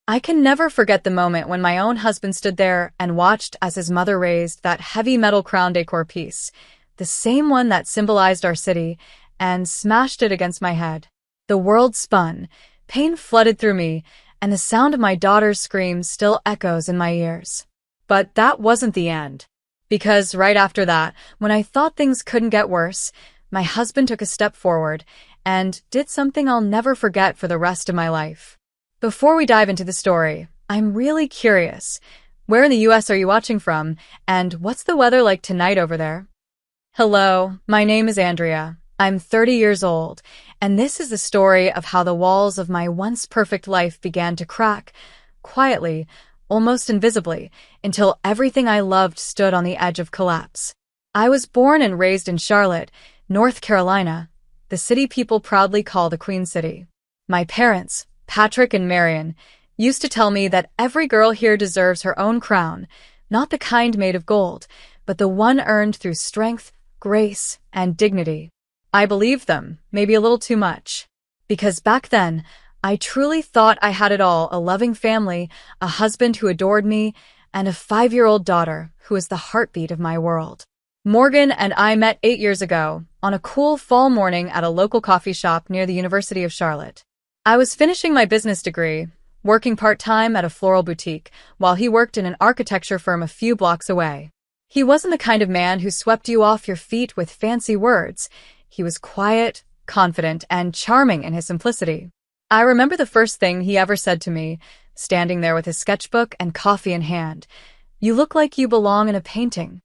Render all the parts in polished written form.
I can never forget the moment when my own husband stood there and watched as his mother raised that heavy metal crown decor piece, the same one that symbolized our city, and smashed it against my head. The world spun, pain flooded through me, and the sound of my daughter's screams still echoes in my ears. But that wasn't the end. Because right after that, when I thought things couldn't get worse, my husband took a step forward and did something I'll never forget for the rest of my life. Before we dive into the story, I'm really curious. Where in the US are you watching from, and what's the weather like tonight over there? Hello, my name is Andrea. I'm 30 years old, and this is the story of how the walls of my once perfect life began to crack, quietly, almost invisibly, until everything I loved stood on the edge of collapse. I was born and raised in Charlotte, North Carolina, the city people proudly call the Queen City. My parents, Patrick and Marion, used to tell me that every girl here deserves her own crown, not the kind made of gold, but the one earned through strength, grace, and dignity. I believed them, maybe a little too much. Because back then, I truly thought I had it all: a loving family, a husband who adored me, and a 5-year-old daughter who was the heartbeat of my world. Morgan and I met 8 years ago, on a cool fall morning at a local coffee shop near the University of Charlotte. I was finishing my business degree, working part-time at a floral boutique, while he worked in an architecture firm a few blocks away. He wasn't the kind of man who swept you off your feet with fancy words. He was quiet, confident, and charming in his simplicity. I remember the first thing he ever said to me, standing there with his sketchbook and coffee in hand. "You look like you belong in a painting."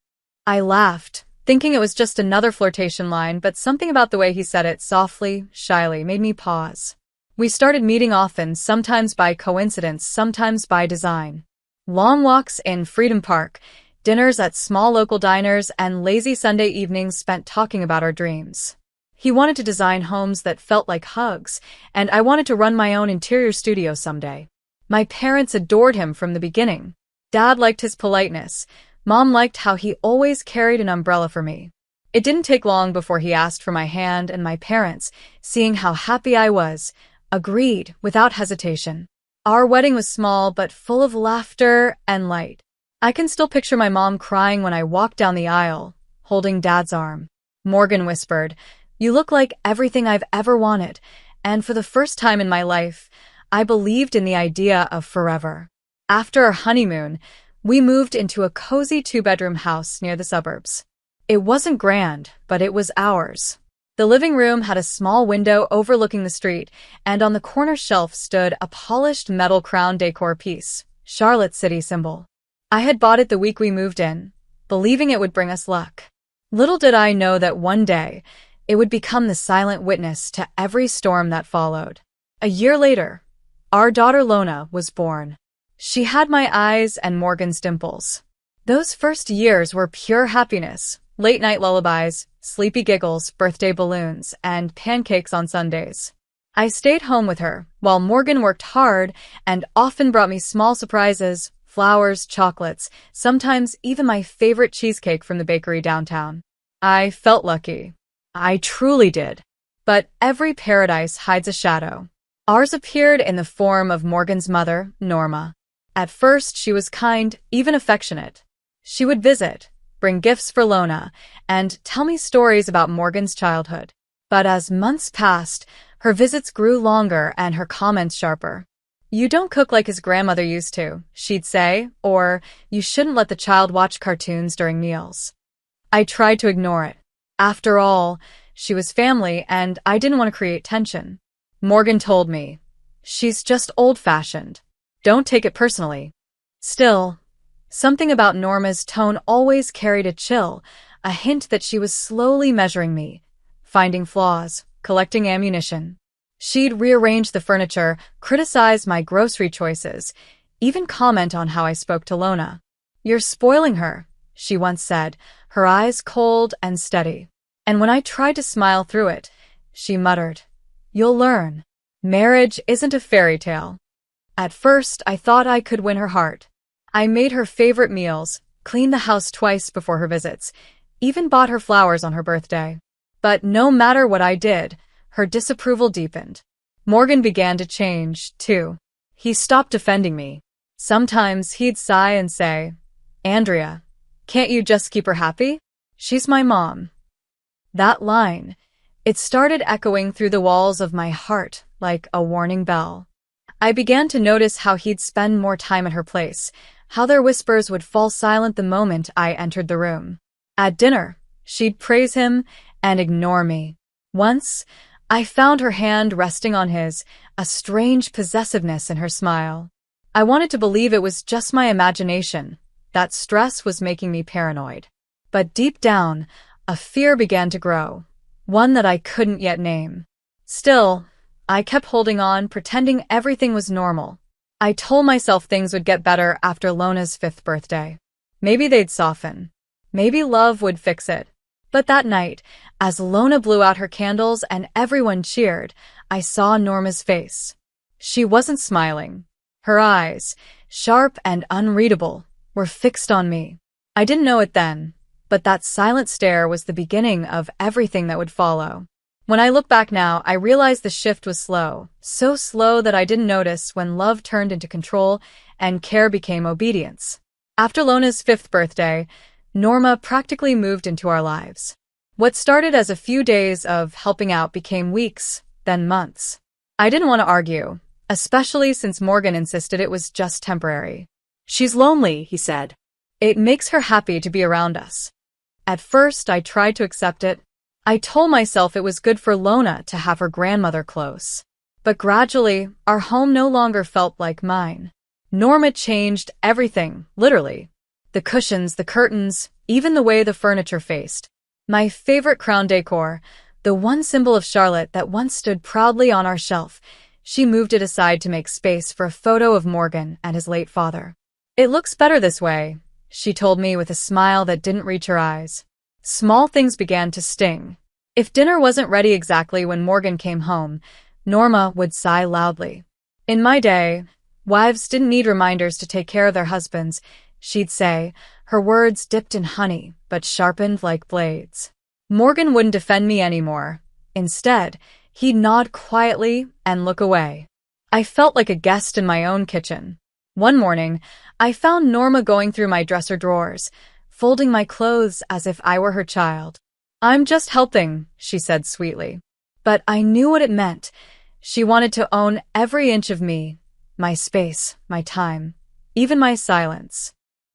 I laughed, thinking it was just another flirtation line, but something about the way he said it, softly, shyly, made me pause. We started meeting often, sometimes by coincidence, sometimes by design. Long walks in Freedom Park, dinners at small local diners, and lazy Sunday evenings spent talking about our dreams. He wanted to design homes that felt like hugs, and I wanted to run my own interior studio someday. My parents adored him from the beginning. Dad liked his politeness. Mom liked how he always carried an umbrella for me. It didn't take long before he asked for my hand, and my parents, seeing how happy I was, agreed without hesitation. Our wedding was small but full of laughter and light. I can still picture my mom crying when I walked down the aisle, holding Dad's arm. Morgan whispered, "You look like everything I've ever wanted," and for the first time in my life, I believed in the idea of forever. After our honeymoon, we moved into a cozy 2-bedroom house near the suburbs. It wasn't grand, but it was ours. The living room had a small window overlooking the street, and on the corner shelf stood a polished metal crown decor piece, Charlotte's city symbol. I had bought it the week we moved in, believing it would bring us luck. Little did I know that one day, it would become the silent witness to every storm that followed. A year later, our daughter Lona was born. She had my eyes and Morgan's dimples. Those first years were pure happiness: late-night lullabies, sleepy giggles, birthday balloons, and pancakes on Sundays. I stayed home with her, while Morgan worked hard and often brought me small surprises: flowers, chocolates, sometimes even my favorite cheesecake from the bakery downtown. I felt lucky. I truly did. But every paradise hides a shadow. Ours appeared in the form of Morgan's mother, Norma. At first, she was kind, even affectionate. She would visit, bring gifts for Lona, and tell me stories about Morgan's childhood. But as months passed, her visits grew longer and her comments sharper. "You don't cook like his grandmother used to," she'd say, or "You shouldn't let the child watch cartoons during meals." I tried to ignore it. After all, she was family, and I didn't want to create tension. Morgan told me, "She's just old-fashioned. Don't take it personally." Still, something about Norma's tone always carried a chill, a hint that she was slowly measuring me, finding flaws, collecting ammunition. She'd rearrange the furniture, criticize my grocery choices, even comment on how I spoke to Lona. "You're spoiling her," she once said, her eyes cold and steady. And when I tried to smile through it, she muttered, "You'll learn. Marriage isn't a fairy tale." At first, I thought I could win her heart. I made her favorite meals, cleaned the house twice before her visits, even bought her flowers on her birthday. But no matter what I did, her disapproval deepened. Morgan began to change, too. He stopped defending me. Sometimes he'd sigh and say, "Andrea, can't you just keep her happy? She's my mom." That line, it started echoing through the walls of my heart like a warning bell. I began to notice how he'd spend more time at her place, how their whispers would fall silent the moment I entered the room. At dinner, she'd praise him and ignore me. Once, I found her hand resting on his, a strange possessiveness in her smile. I wanted to believe it was just my imagination, that stress was making me paranoid. But deep down, a fear began to grow, one that I couldn't yet name. Still, I kept holding on, pretending everything was normal. I told myself things would get better after Lona's 5th birthday. Maybe they'd soften. Maybe love would fix it. But that night, as Lona blew out her candles and everyone cheered, I saw Norma's face. She wasn't smiling. Her eyes, sharp and unreadable, were fixed on me. I didn't know it then, but that silent stare was the beginning of everything that would follow. When I look back now, I realize the shift was slow, so slow that I didn't notice when love turned into control and care became obedience. After Lona's 5th birthday, Norma practically moved into our lives. What started as a few days of helping out became weeks, then months. I didn't want to argue, especially since Morgan insisted it was just temporary. "She's lonely," he said. "It makes her happy to be around us." At first, I tried to accept it. I told myself it was good for Lona to have her grandmother close. But gradually, our home no longer felt like mine. Norma changed everything, literally. The cushions, the curtains, even the way the furniture faced. My favorite crown decor, the one symbol of Charlotte that once stood proudly on our shelf, she moved it aside to make space for a photo of Morgan and his late father. "It looks better this way," she told me with a smile that didn't reach her eyes. Small things began to sting. If dinner wasn't ready exactly when Morgan came home, Norma would sigh loudly. "In my day, wives didn't need reminders to take care of their husbands," she'd say, her words dipped in honey but sharpened like blades. Morgan wouldn't defend me anymore. Instead, he'd nod quietly and look away. I felt like a guest in my own kitchen. One morning, I found Norma going through my dresser drawers, folding my clothes as if I were her child. "I'm just helping," she said sweetly. But I knew what it meant. She wanted to own every inch of me, my space, my time, even my silence.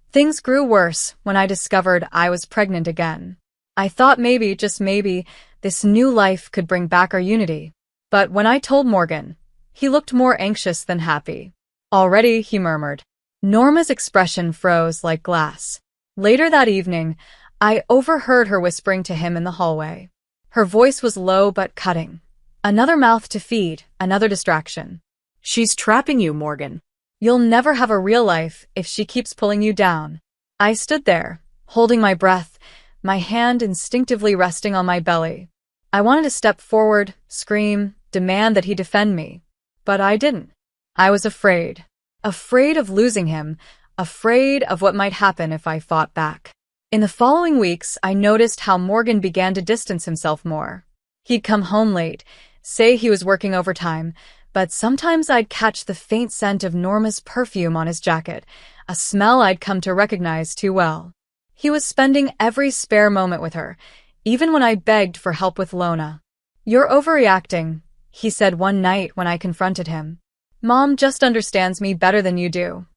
Things grew worse when I discovered I was pregnant again. I thought maybe, just maybe, this new life could bring back our unity. But when I told Morgan, he looked more anxious than happy. "Already," he murmured. Norma's expression froze like glass. Later that evening, I overheard her whispering to him in the hallway. Her voice was low but cutting. "Another mouth to feed, another distraction. She's trapping you, Morgan. You'll never have a real life if she keeps pulling you down." I stood there, holding my breath, my hand instinctively resting on my belly. I wanted to step forward, scream, demand that he defend me. But I didn't. I was afraid. Afraid of losing him, afraid of what might happen if I fought back. In the following weeks, I noticed how Morgan began to distance himself more. He'd come home late, say he was working overtime, but sometimes I'd catch the faint scent of Norma's perfume on his jacket, a smell I'd come to recognize too well. He was spending every spare moment with her, even when I begged for help with Lona. "You're overreacting," he said one night when I confronted him. "Mom just understands me better than you do."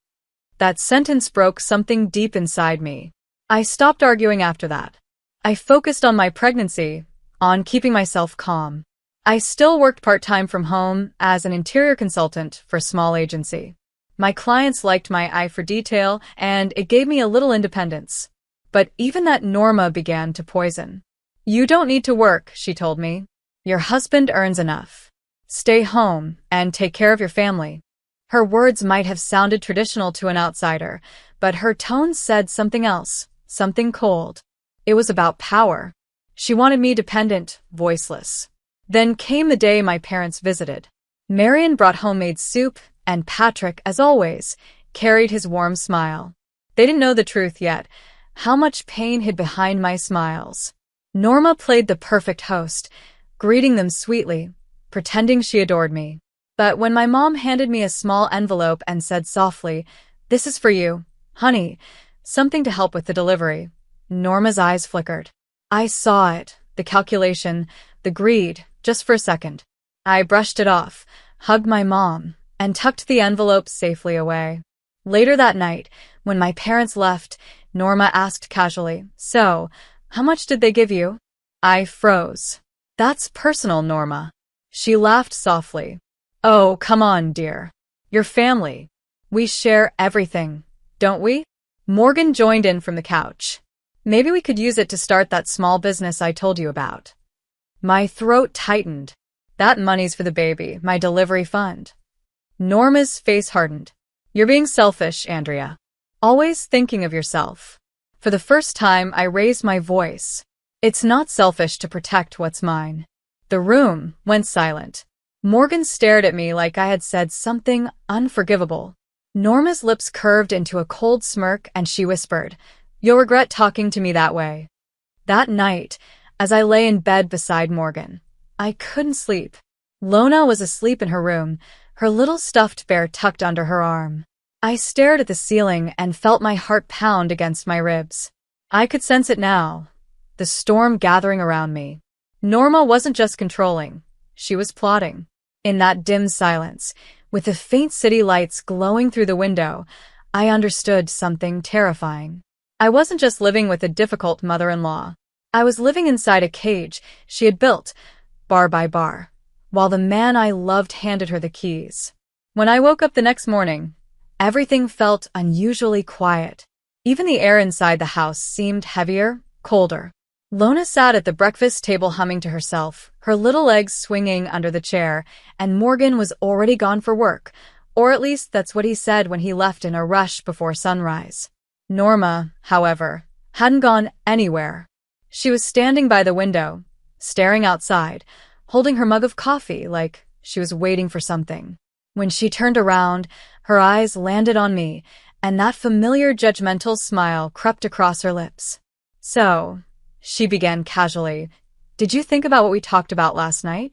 That sentence broke something deep inside me. I stopped arguing after that. I focused on my pregnancy, on keeping myself calm. I still worked part-time from home as an interior consultant for a small agency. My clients liked my eye for detail, and it gave me a little independence. But even that Norma began to poison. "You don't need to work," she told me. "Your husband earns enough. Stay home and take care of your family." Her words might have sounded traditional to an outsider, but her tone said something else, something cold. It was about power. She wanted me dependent, voiceless. Then came the day my parents visited. Marion brought homemade soup, and Patrick, as always, carried his warm smile. They didn't know the truth yet, how much pain hid behind my smiles. Norma played the perfect host, greeting them sweetly, pretending she adored me. But when my mom handed me a small envelope and said softly, "This is for you, honey, something to help with the delivery," Norma's eyes flickered. I saw it, the calculation, the greed, just for a second. I brushed it off, hugged my mom, and tucked the envelope safely away. Later that night, when my parents left, Norma asked casually, "So, how much did they give you?" I froze. "That's personal, Norma." She laughed softly. "Oh, come on, dear. Your family. We share everything, don't we?" Morgan joined in from the couch. "Maybe we could use it to start that small business I told you about." My throat tightened. "That money's for the baby, my delivery fund." Norma's face hardened. "You're being selfish, Andrea. Always thinking of yourself." For the first time, I raised my voice. "It's not selfish to protect what's mine." The room went silent. Morgan stared at me like I had said something unforgivable. Norma's lips curved into a cold smirk and she whispered, "You'll regret talking to me that way." That night, as I lay in bed beside Morgan, I couldn't sleep. Lona was asleep in her room, her little stuffed bear tucked under her arm. I stared at the ceiling and felt my heart pound against my ribs. I could sense it now, the storm gathering around me. Norma wasn't just controlling, she was plotting. In that dim silence, with the faint city lights glowing through the window, I understood something terrifying. I wasn't just living with a difficult mother-in-law. I was living inside a cage she had built, bar by bar, while the man I loved handed her the keys. When I woke up the next morning, everything felt unusually quiet. Even the air inside the house seemed heavier, colder. Lona sat at the breakfast table humming to herself, her little legs swinging under the chair, and Morgan was already gone for work, or at least that's what he said when he left in a rush before sunrise. Norma, however, hadn't gone anywhere. She was standing by the window, staring outside, holding her mug of coffee like she was waiting for something. When she turned around, her eyes landed on me, and that familiar judgmental smile crept across her lips. "So," she began casually, "did you think about what we talked about last night?"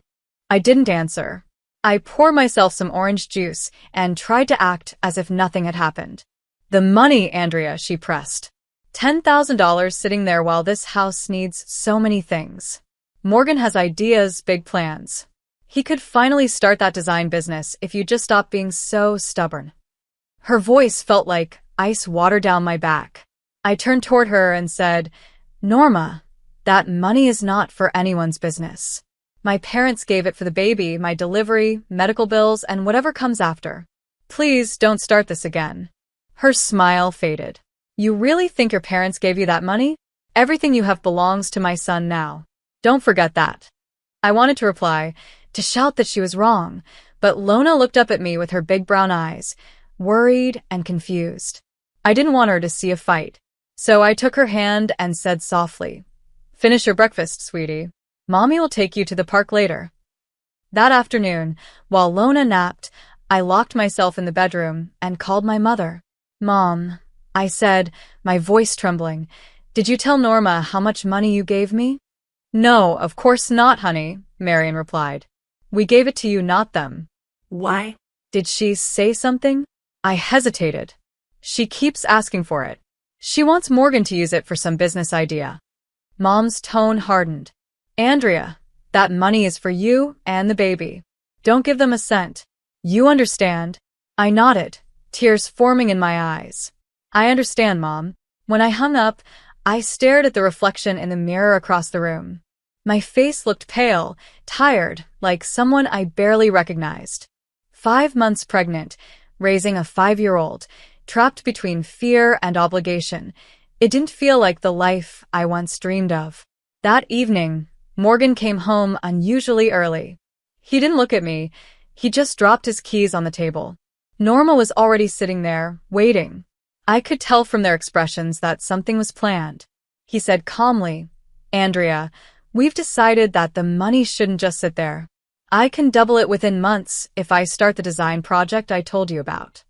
I didn't answer. I poured myself some orange juice and tried to act as if nothing had happened. "The money, Andrea," she pressed. $10,000 sitting there while this house needs so many things. Morgan has ideas, big plans. He could finally start that design business if you just stop being so stubborn. Her voice felt like ice water down my back. I turned toward her and said, "Norma, that money is not for anyone's business. My parents gave it for the baby, my delivery, medical bills, and whatever comes after. Please don't start this again." Her smile faded. "You really think your parents gave you that money? Everything you have belongs to my son now. Don't forget that." I wanted to reply, to shout that she was wrong, but Lona looked up at me with her big brown eyes, worried and confused. I didn't want her to see a fight, so I took her hand and said softly, "Finish your breakfast, sweetie. Mommy will take you to the park later." That afternoon, while Lona napped, I locked myself in the bedroom and called my mother. "Mom," I said, my voice trembling, "did you tell Norma how much money you gave me?" "No, of course not, honey," Marion replied. "We gave it to you, not them." "Why?" "Did she say something?" I hesitated. "She keeps asking for it. She wants Morgan to use it for some business idea." Mom's tone hardened. "Andrea, that money is for you and the baby. Don't give them a cent. You understand?" I nodded, tears forming in my eyes. "I understand, Mom." When I hung up, I stared at the reflection in the mirror across the room. My face looked pale, tired, like someone I barely recognized. 5 months pregnant, raising a 5-year-old, trapped between fear and obligation. It didn't feel like the life I once dreamed of. That evening, Morgan came home unusually early. He didn't look at me. He just dropped his keys on the table. Norma was already sitting there, waiting. I could tell from their expressions that something was planned. He said calmly, "Andrea, we've decided that the money shouldn't just sit there. I can double it within months if I start the design project I told you about."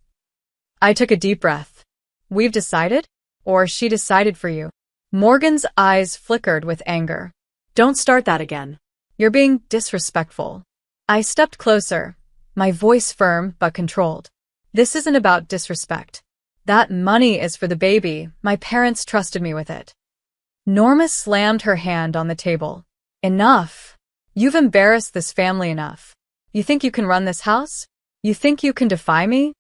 I took a deep breath. "We've decided? Or she decided for you?" Morgan's eyes flickered with anger. "Don't start that again. You're being disrespectful." I stepped closer, my voice firm but controlled. This isn't about disrespect. That money is for the baby. My parents trusted me with it. Norma slammed her hand on the table. Enough. You've embarrassed this family enough. You think you can run this house? You think you can defy me?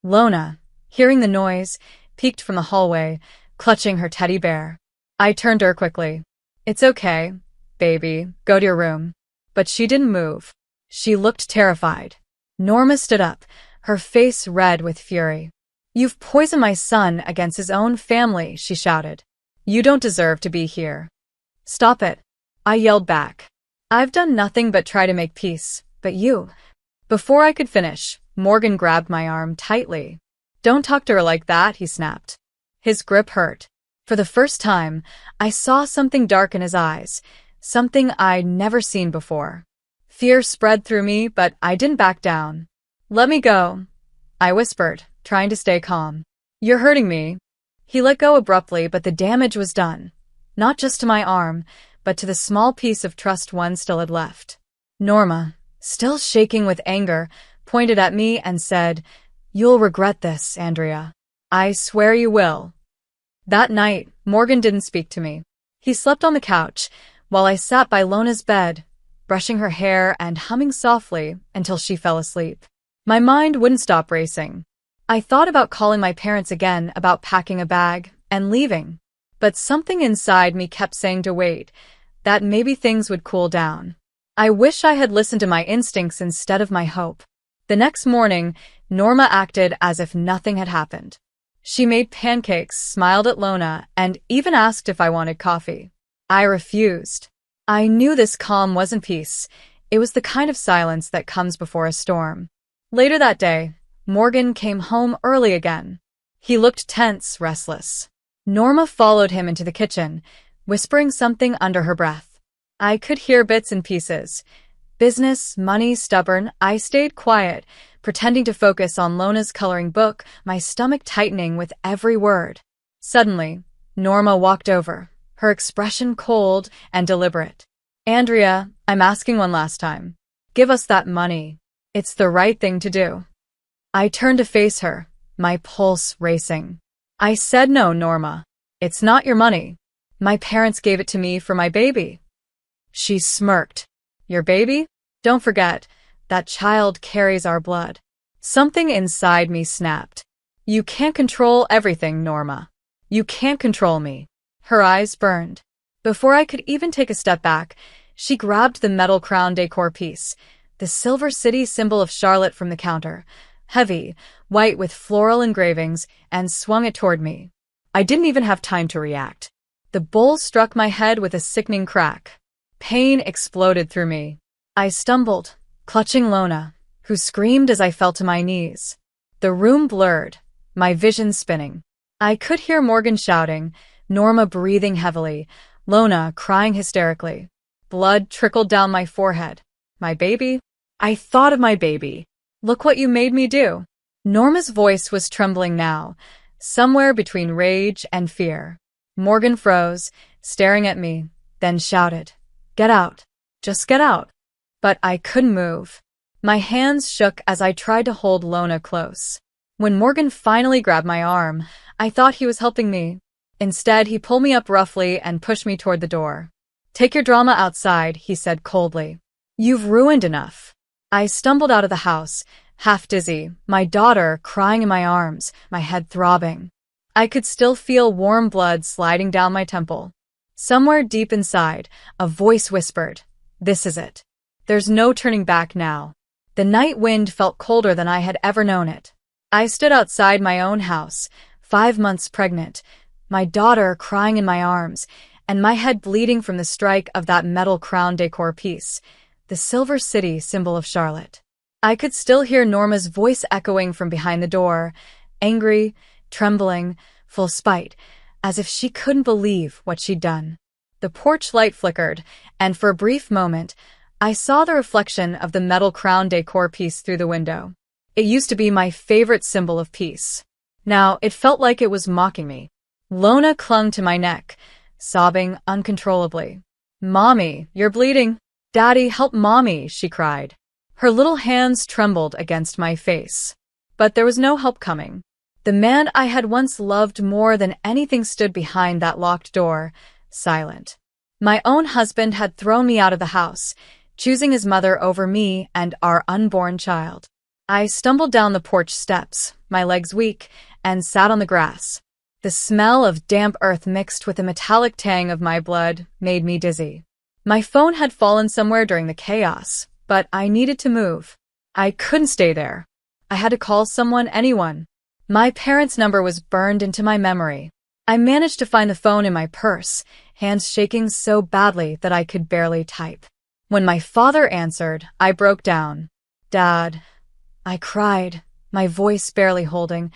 Lona, hearing the noise, peeked from the hallway, clutching her teddy bear. I turned to her quickly. It's okay, baby, go to your room. But she didn't move. She looked terrified. Norma stood up, her face red with fury. You've poisoned my son against his own family, she shouted. You don't deserve to be here. Stop it, I yelled back. I've done nothing but try to make peace, but you. Before I could finish, Morgan grabbed my arm tightly. Don't talk to her like that, he snapped. His grip hurt. For the first time, I saw something dark in his eyes, something I'd never seen before. Fear spread through me, but I didn't back down. Let me go, I whispered, trying to stay calm. You're hurting me. He let go abruptly, but the damage was done. Not just to my arm, but to the small piece of trust one still had left. Norma, still shaking with anger, pointed at me and said, You'll regret this, Andrea. I swear you will. That night, Morgan didn't speak to me. He slept on the couch, while I sat by Lona's bed, brushing her hair and humming softly until she fell asleep. My mind wouldn't stop racing. I thought about calling my parents again, about packing a bag and leaving. But something inside me kept saying to wait, that maybe things would cool down. I wish I had listened to my instincts instead of my hope. The next morning, Norma acted as if nothing had happened. She made pancakes, smiled at Lona, and even asked if I wanted coffee. I refused. I knew this calm wasn't peace. It was the kind of silence that comes before a storm. Later that day, Morgan came home early again. He looked tense, restless. Norma followed him into the kitchen, whispering something under her breath. I could hear bits and pieces. Business, money, stubborn. I stayed quiet, pretending to focus on Lona's coloring book, my stomach tightening with every word. Suddenly, Norma walked over, her expression cold and deliberate. Andrea, I'm asking one last time. Give us that money. It's the right thing to do. I turned to face her, my pulse racing. I said no, Norma. It's not your money. My parents gave it to me for my baby. She smirked. Your baby? Don't forget, that child carries our blood. Something inside me snapped. You can't control everything, Norma. You can't control me. Her eyes burned. Before I could even take a step back, she grabbed the metal crown decor piece, the Silver City symbol of Charlotte from the counter, heavy, white with floral engravings, and swung it toward me. I didn't even have time to react. The bowl struck my head with a sickening crack. Pain exploded through me. I stumbled, clutching Lona, who screamed as I fell to my knees. The room blurred, my vision spinning. I could hear Morgan shouting, Norma breathing heavily, Lona crying hysterically. Blood trickled down my forehead. My baby? I thought of my baby. Look what you made me do. Norma's voice was trembling now, somewhere between rage and fear. Morgan froze, staring at me, then shouted, Get out. Just get out. But I couldn't move. My hands shook as I tried to hold Lona close. When Morgan finally grabbed my arm, I thought he was helping me. Instead, he pulled me up roughly and pushed me toward the door. Take your drama outside, he said coldly. You've ruined enough. I stumbled out of the house, half dizzy, my daughter crying in my arms, my head throbbing. I could still feel warm blood sliding down my temple. Somewhere deep inside, a voice whispered, This is it. There's no turning back now. The night wind felt colder than I had ever known it. I stood outside my own house, 5 months pregnant, my daughter crying in my arms, and my head bleeding from the strike of that metal crown decor piece, the Silver City symbol of Charlotte. I could still hear Norma's voice echoing from behind the door, angry, trembling, full spite, as if she couldn't believe what she'd done. The porch light flickered, and for a brief moment, I saw the reflection of the metal crown decor piece through the window. It used to be my favorite symbol of peace. Now it felt like it was mocking me. Lona clung to my neck, sobbing uncontrollably. Mommy, you're bleeding. Daddy, help Mommy, she cried. Her little hands trembled against my face. But there was no help coming. The man I had once loved more than anything stood behind that locked door, silent. My own husband had thrown me out of the house, choosing his mother over me and our unborn child. I stumbled down the porch steps, my legs weak, and sat on the grass. The smell of damp earth mixed with the metallic tang of my blood made me dizzy. My phone had fallen somewhere during the chaos, but I needed to move. I couldn't stay there. I had to call someone, anyone. My parents' number was burned into my memory. I managed to find the phone in my purse, hands shaking so badly that I could barely type. When my father answered, I broke down. "Dad," I cried, my voice barely holding.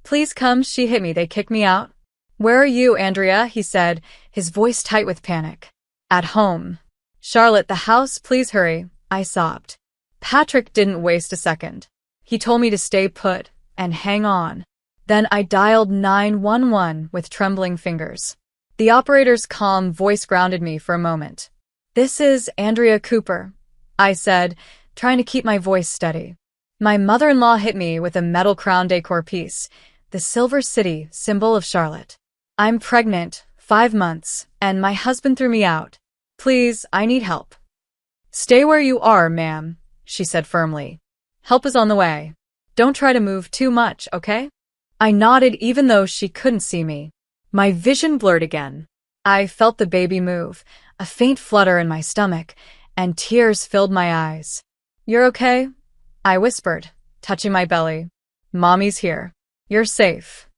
"Please come, she hit me, they kicked me out." "Where are you, Andrea?" he said, his voice tight with panic. "At home." "Charlotte, the house, please hurry," I sobbed. Patrick didn't waste a second. He told me to stay put and hang on. Then I dialed 911 with trembling fingers. The operator's calm voice grounded me for a moment. "This is Andrea Cooper," I said, trying to keep my voice steady. My mother-in-law hit me with a metal crown decor piece, the Silver City symbol of Charlotte. "I'm pregnant, 5 months, and my husband threw me out. Please, I need help." "Stay where you are, ma'am," she said firmly. "Help is on the way. Don't try to move too much, okay?" I nodded even though she couldn't see me. My vision blurred again. I felt the baby move, a faint flutter in my stomach, and tears filled my eyes. "You're okay?" I whispered, touching my belly. "Mommy's here. You're safe."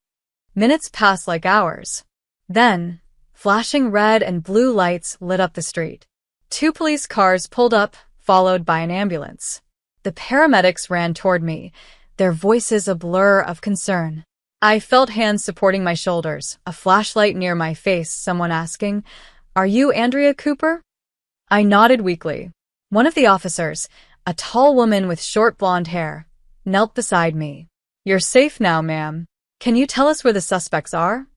Minutes passed like hours. Then, flashing red and blue lights lit up the street. 2 police cars pulled up, followed by an ambulance. The paramedics ran toward me, their voices a blur of concern. I felt hands supporting my shoulders, a flashlight near my face, someone asking, "Are you Andrea Cooper?" I nodded weakly. One of the officers, a tall woman with short blonde hair, knelt beside me. "You're safe now, ma'am. Can you tell us where the suspects are?"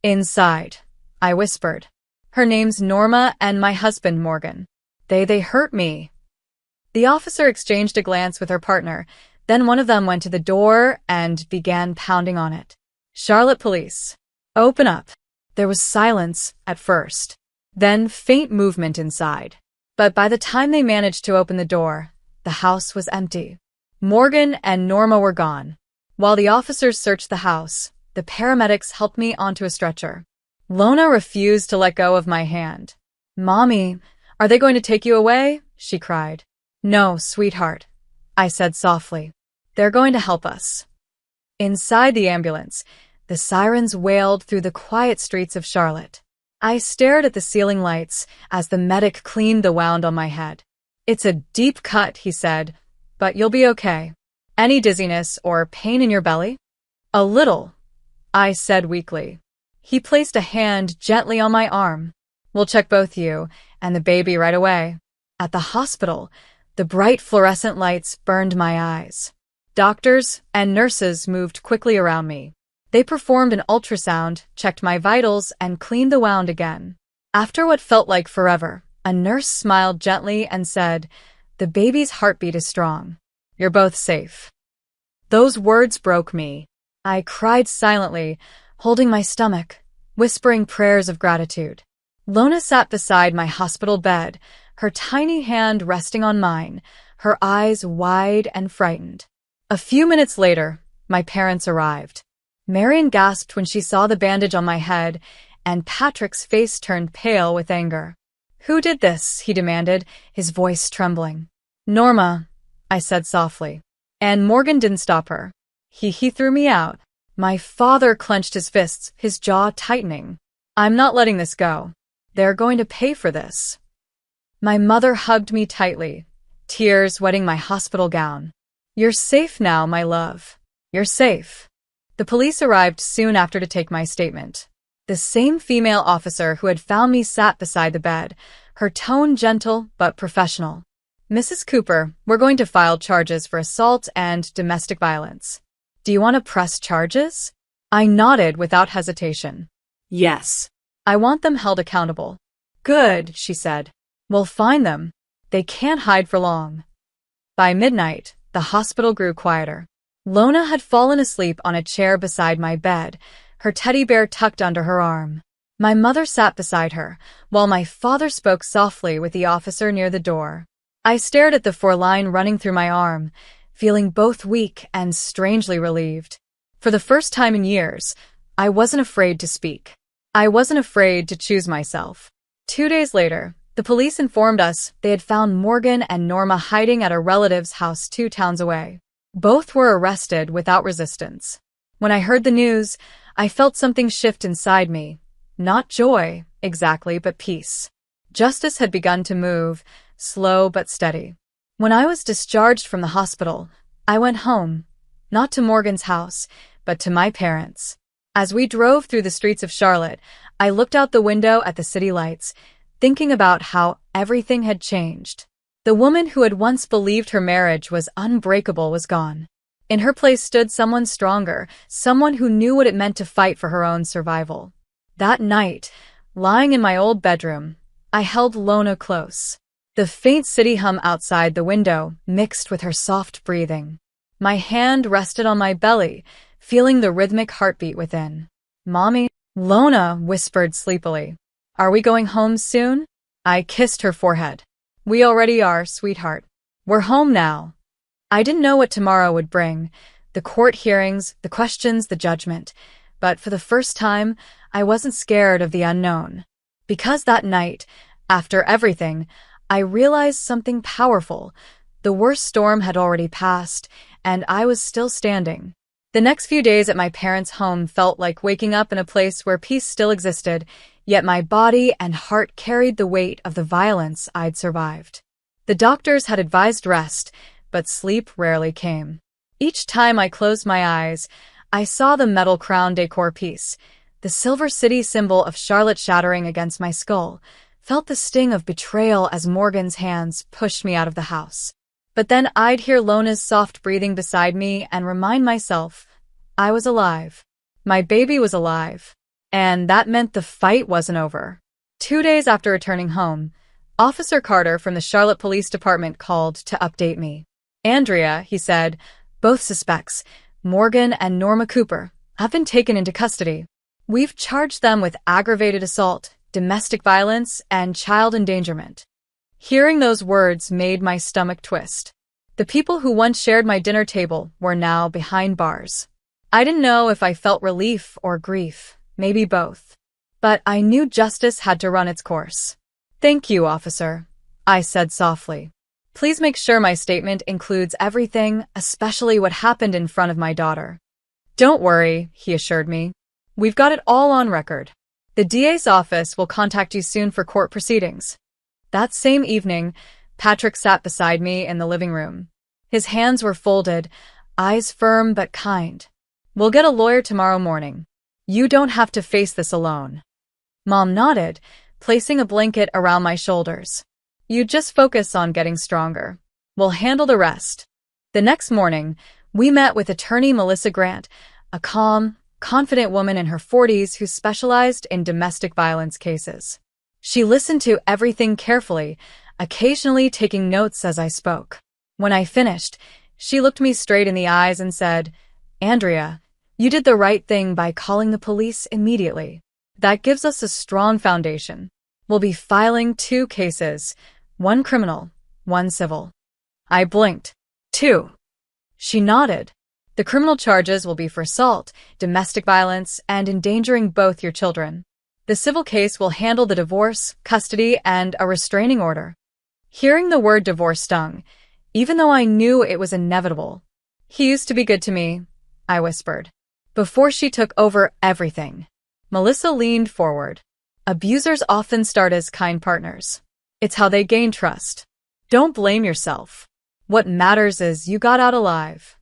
"Inside," I whispered. "Her name's Norma and my husband, Morgan. They hurt me." The officer exchanged a glance with her partner. Then one of them went to the door and began pounding on it. "Charlotte Police. Open up." There was silence at first, then faint movement inside. But by the time they managed to open the door, the house was empty. Morgan and Norma were gone. While the officers searched the house, the paramedics helped me onto a stretcher. Lona refused to let go of my hand. "Mommy, are they going to take you away?" she cried. "No, sweetheart," I said softly. "They're going to help us." Inside the ambulance, the sirens wailed through the quiet streets of Charlotte. I stared at the ceiling lights as the medic cleaned the wound on my head. "It's a deep cut," he said, "but you'll be okay. Any dizziness or pain in your belly?" "A little," I said weakly. He placed a hand gently on my arm. "We'll check both you and the baby right away." At the hospital, the bright fluorescent lights burned my eyes. Doctors and nurses moved quickly around me. They performed an ultrasound, checked my vitals, and cleaned the wound again. After what felt like forever, a nurse smiled gently and said, "The baby's heartbeat is strong. You're both safe." Those words broke me. I cried silently, holding my stomach, whispering prayers of gratitude. Lona sat beside my hospital bed, her tiny hand resting on mine, her eyes wide and frightened. A few minutes later, my parents arrived. Marion gasped when she saw the bandage on my head, and Patrick's face turned pale with anger. "Who did this?" he demanded, his voice trembling. "Norma," I said softly. "And Morgan didn't stop her. He threw me out." My father clenched his fists, his jaw tightening. "I'm not letting this go. They're going to pay for this." My mother hugged me tightly, tears wetting my hospital gown. "You're safe now, my love. You're safe." The police arrived soon after to take my statement. The same female officer who had found me sat beside the bed, her tone gentle but professional. "Mrs. Cooper, we're going to file charges for assault and domestic violence. Do you want to press charges?" I nodded without hesitation. "Yes. I want them held accountable." "Good," she said. "We'll find them. They can't hide for long." By midnight, the hospital grew quieter. Lona had fallen asleep on a chair beside my bed, her teddy bear tucked under her arm. My mother sat beside her, while my father spoke softly with the officer near the door. I stared at the 4-line running through my arm, feeling both weak and strangely relieved. For the first time in years, I wasn't afraid to speak. I wasn't afraid to choose myself. 2 days later, the police informed us they had found Morgan and Norma hiding at a relative's house 2 towns away. Both were arrested without resistance. When I heard the news, I felt something shift inside me. Not joy, exactly, but peace. Justice had begun to move, slow but steady. When I was discharged from the hospital, I went home, not to Morgan's house, but to my parents. As we drove through the streets of Charlotte, I looked out the window at the city lights, thinking about how everything had changed. The woman who had once believed her marriage was unbreakable was gone. In her place stood someone stronger, someone who knew what it meant to fight for her own survival. That night, lying in my old bedroom, I held Lona close. The faint city hum outside the window mixed with her soft breathing. My hand rested on my belly, feeling the rhythmic heartbeat within. "Mommy," Lona whispered sleepily. "Are we going home soon?" I kissed her forehead. "We already are, sweetheart. We're home now." I didn't know what tomorrow would bring, the court hearings, the questions, the judgment. But for the first time, I wasn't scared of the unknown. Because that night, after everything, I realized something powerful. The worst storm had already passed, and I was still standing. The next few days at my parents' home felt like waking up in a place where peace still existed, yet my body and heart carried the weight of the violence I'd survived. The doctors had advised rest, but sleep rarely came. Each time I closed my eyes, I saw the metal crown decor piece, the Silver City symbol of Charlotte shattering against my skull, felt the sting of betrayal as Morgan's hands pushed me out of the house. But then I'd hear Lona's soft breathing beside me and remind myself I was alive. My baby was alive. And that meant the fight wasn't over. 2 days after returning home, Officer Carter from the Charlotte Police Department called to update me. "Andrea," he said, "both suspects, Morgan and Norma Cooper, have been taken into custody. We've charged them with aggravated assault, domestic violence, and child endangerment." Hearing those words made my stomach twist. The people who once shared my dinner table were now behind bars. I didn't know if I felt relief or grief, maybe both. But I knew justice had to run its course. "Thank you, officer," I said softly. "Please make sure my statement includes everything, especially what happened in front of my daughter." "Don't worry," he assured me. "We've got it all on record. The DA's office will contact you soon for court proceedings." That same evening, Patrick sat beside me in the living room. His hands were folded, eyes firm but kind. "We'll get a lawyer tomorrow morning. You don't have to face this alone." Mom nodded, placing a blanket around my shoulders. "You just focus on getting stronger. We'll handle the rest." The next morning, we met with attorney Melissa Grant, a calm, confident woman in her 40s who specialized in domestic violence cases. She listened to everything carefully, occasionally taking notes as I spoke. When I finished, she looked me straight in the eyes and said, "Andrea, you did the right thing by calling the police immediately. That gives us a strong foundation. We'll be filing 2 cases, 1 criminal, 1 civil." I blinked. "2?" She nodded. "The criminal charges will be for assault, domestic violence, and endangering both your children. The civil case will handle the divorce, custody, and a restraining order." Hearing the word divorce stung, even though I knew it was inevitable. "He used to be good to me," I whispered. "Before she took over everything." Melissa leaned forward. "Abusers often start as kind partners. It's how they gain trust. Don't blame yourself. What matters is you got out alive."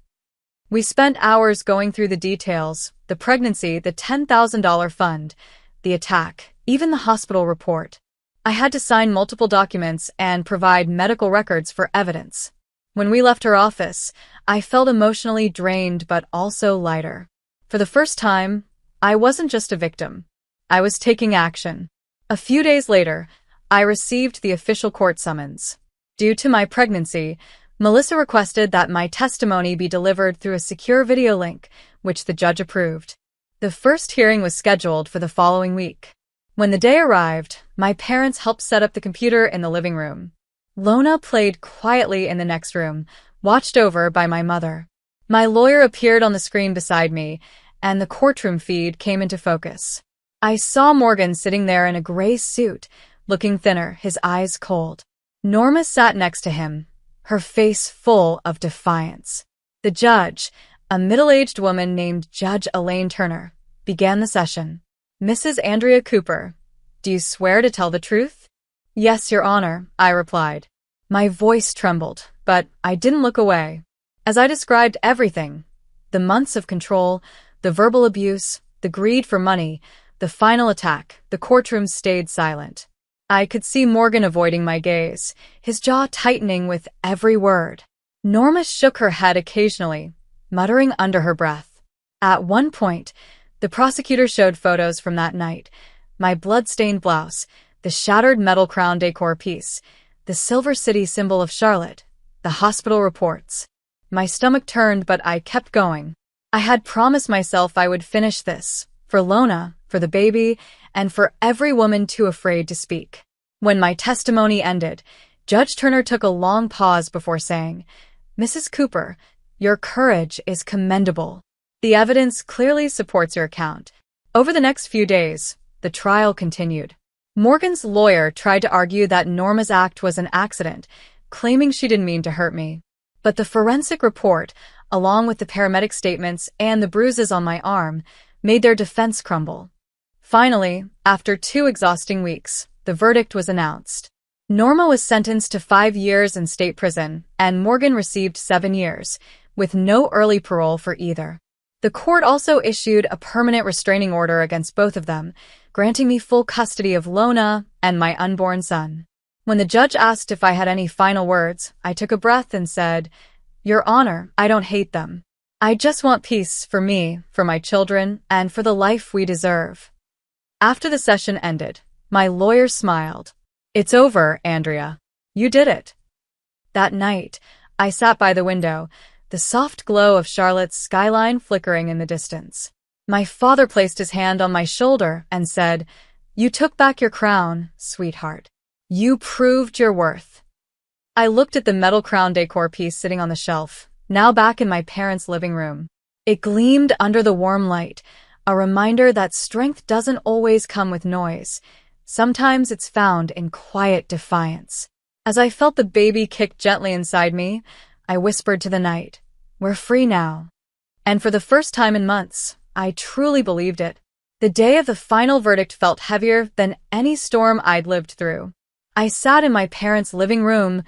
We spent hours going through the details, the pregnancy, the $10,000 fund, the attack, even the hospital report. I had to sign multiple documents and provide medical records for evidence. When we left her office, I felt emotionally drained but also lighter. For the first time, I wasn't just a victim. I was taking action. A few days later, I received the official court summons. Due to my pregnancy, Melissa requested that my testimony be delivered through a secure video link, which the judge approved. The first hearing was scheduled for the following week. When the day arrived, my parents helped set up the computer in the living room. Lona played quietly in the next room, watched over by my mother. My lawyer appeared on the screen beside me, and the courtroom feed came into focus. I saw Morgan sitting there in a gray suit, looking thinner, his eyes cold. Norma sat next to him, her face full of defiance. The judge, a middle-aged woman named Judge Elaine Turner, began the session. "Mrs. Andrea Cooper, do you swear to tell the truth?" "Yes, Your Honor," I replied. My voice trembled, but I didn't look away. As I described everything, the months of control, the verbal abuse, the greed for money, the final attack, the courtroom stayed silent. I could see Morgan avoiding my gaze, his jaw tightening with every word. Norma shook her head occasionally, muttering under her breath. At one point, the prosecutor showed photos from that night. My blood-stained blouse, the shattered metal crown decor piece, the Silver City symbol of Charlotte, the hospital reports. My stomach turned, but I kept going. I had promised myself I would finish this, for Lona, for the baby, and for every woman too afraid to speak. When my testimony ended, Judge Turner took a long pause before saying, "Mrs. Cooper, your courage is commendable. The evidence clearly supports your account." Over the next few days, the trial continued. Morgan's lawyer tried to argue that Norma's act was an accident, claiming she didn't mean to hurt me. But the forensic report, along with the paramedic statements and the bruises on my arm, made their defense crumble. Finally, after 2 exhausting weeks, the verdict was announced. Norma was sentenced to 5 years in state prison, and Morgan received 7 years, with no early parole for either. The court also issued a permanent restraining order against both of them, granting me full custody of Lona and my unborn son. When the judge asked if I had any final words, I took a breath and said, "Your Honor, I don't hate them. I just want peace for me, for my children, and for the life we deserve." After the session ended, my lawyer smiled. "It's over, Andrea. You did it." That night, I sat by the window, the soft glow of Charlotte's skyline flickering in the distance. My father placed his hand on my shoulder and said, "You took back your crown, sweetheart. You proved your worth." I looked at the metal crown decor piece sitting on the shelf, now back in my parents' living room. It gleamed under the warm light, a reminder that strength doesn't always come with noise. Sometimes it's found in quiet defiance. As I felt the baby kick gently inside me, I whispered to the night, "We're free now." And for the first time in months, I truly believed it. The day of the final verdict felt heavier than any storm I'd lived through. I sat in my parents' living room,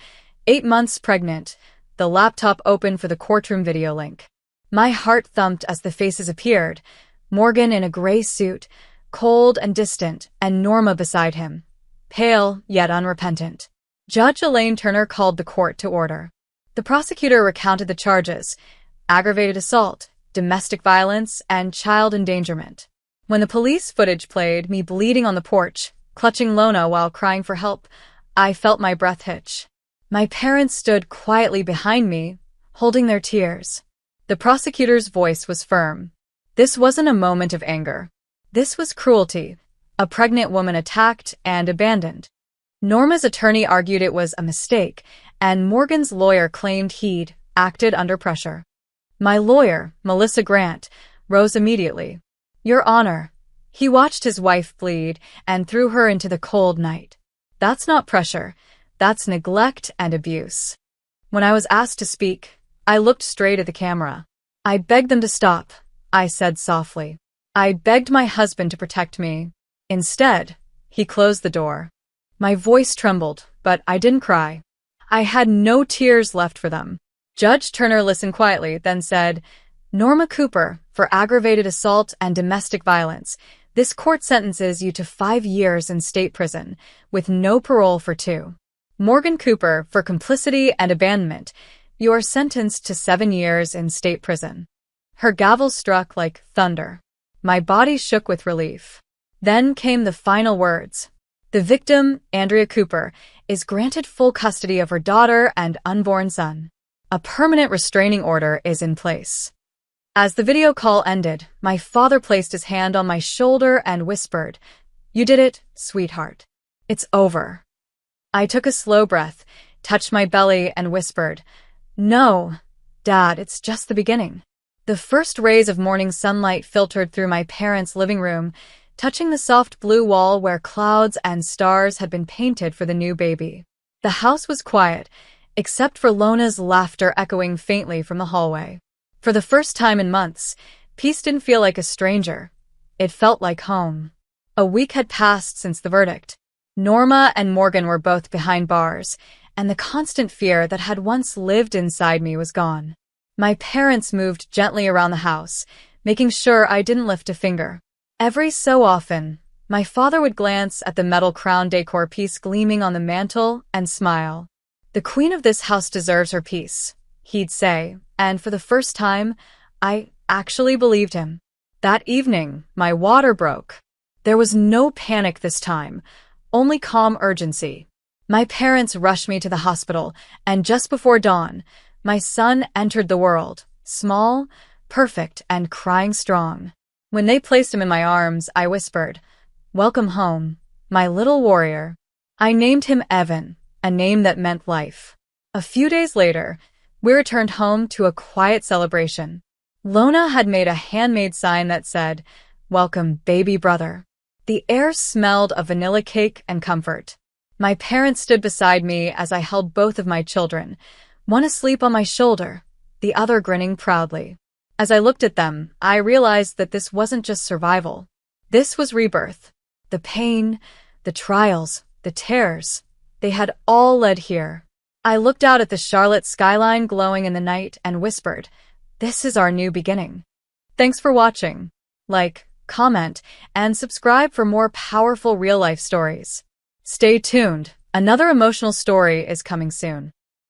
8 months pregnant, the laptop open for the courtroom video link. My heart thumped as the faces appeared, Morgan in a gray suit, cold and distant, and Norma beside him, pale yet unrepentant. Judge Elaine Turner called the court to order. The prosecutor recounted the charges: aggravated assault, domestic violence, and child endangerment. When the police footage played, me bleeding on the porch, clutching Lona while crying for help, I felt my breath hitch. My parents stood quietly behind me, holding their tears. The prosecutor's voice was firm. This wasn't a moment of anger. This was cruelty, a pregnant woman attacked and abandoned. Norma's attorney argued it was a mistake, and Morgan's lawyer claimed he'd acted under pressure. My lawyer, Melissa Grant, rose immediately. "Your Honor." He watched his wife bleed and threw her into the cold night. "That's not pressure. That's neglect and abuse." When I was asked to speak, I looked straight at the camera. "I begged them to stop," I said softly. "I begged my husband to protect me. Instead, he closed the door." My voice trembled, but I didn't cry. I had no tears left for them. Judge Turner listened quietly, then said, "Norma Cooper, for aggravated assault and domestic violence, this court sentences you to 5 years in state prison, with no parole for 2. Morgan Cooper, for complicity and abandonment, you are sentenced to 7 years in state prison." Her gavel struck like thunder. My body shook with relief. Then came the final words. The victim, Andrea Cooper, is granted full custody of her daughter and unborn son. A permanent restraining order is in place. As the video call ended, my father placed his hand on my shoulder and whispered, "You did it, sweetheart. It's over." I took a slow breath, touched my belly, and whispered, "No, Dad, it's just the beginning." The first rays of morning sunlight filtered through my parents' living room, touching the soft blue wall where clouds and stars had been painted for the new baby. The house was quiet, except for Lona's laughter echoing faintly from the hallway. For the first time in months, peace didn't feel like a stranger. It felt like home. A week had passed since the verdict. Norma and Morgan were both behind bars, and the constant fear that had once lived inside me was gone. My parents moved gently around the house, making sure I didn't lift a finger. Every so often, my father would glance at the metal crown decor piece gleaming on the mantel and smile. "The queen of this house deserves her peace," he'd say, and for the first time, I actually believed him. That evening, my water broke. There was no panic this time, only calm urgency. My parents rushed me to the hospital, and just before dawn, my son entered the world, small, perfect, and crying strong. When they placed him in my arms, I whispered, "Welcome home, my little warrior." I named him Evan, a name that meant life. A few days later, we returned home to a quiet celebration. Lona had made a handmade sign that said, "Welcome, baby brother." The air smelled of vanilla cake and comfort. My parents stood beside me as I held both of my children, one asleep on my shoulder, the other grinning proudly. As I looked at them, I realized that this wasn't just survival. This was rebirth. The pain, the trials, the tears, they had all led here. I looked out at the Charlotte skyline glowing in the night and whispered, "This is our new beginning." Thanks for watching. Like, comment, and subscribe for more powerful real-life stories. Stay tuned. Another emotional story is coming soon.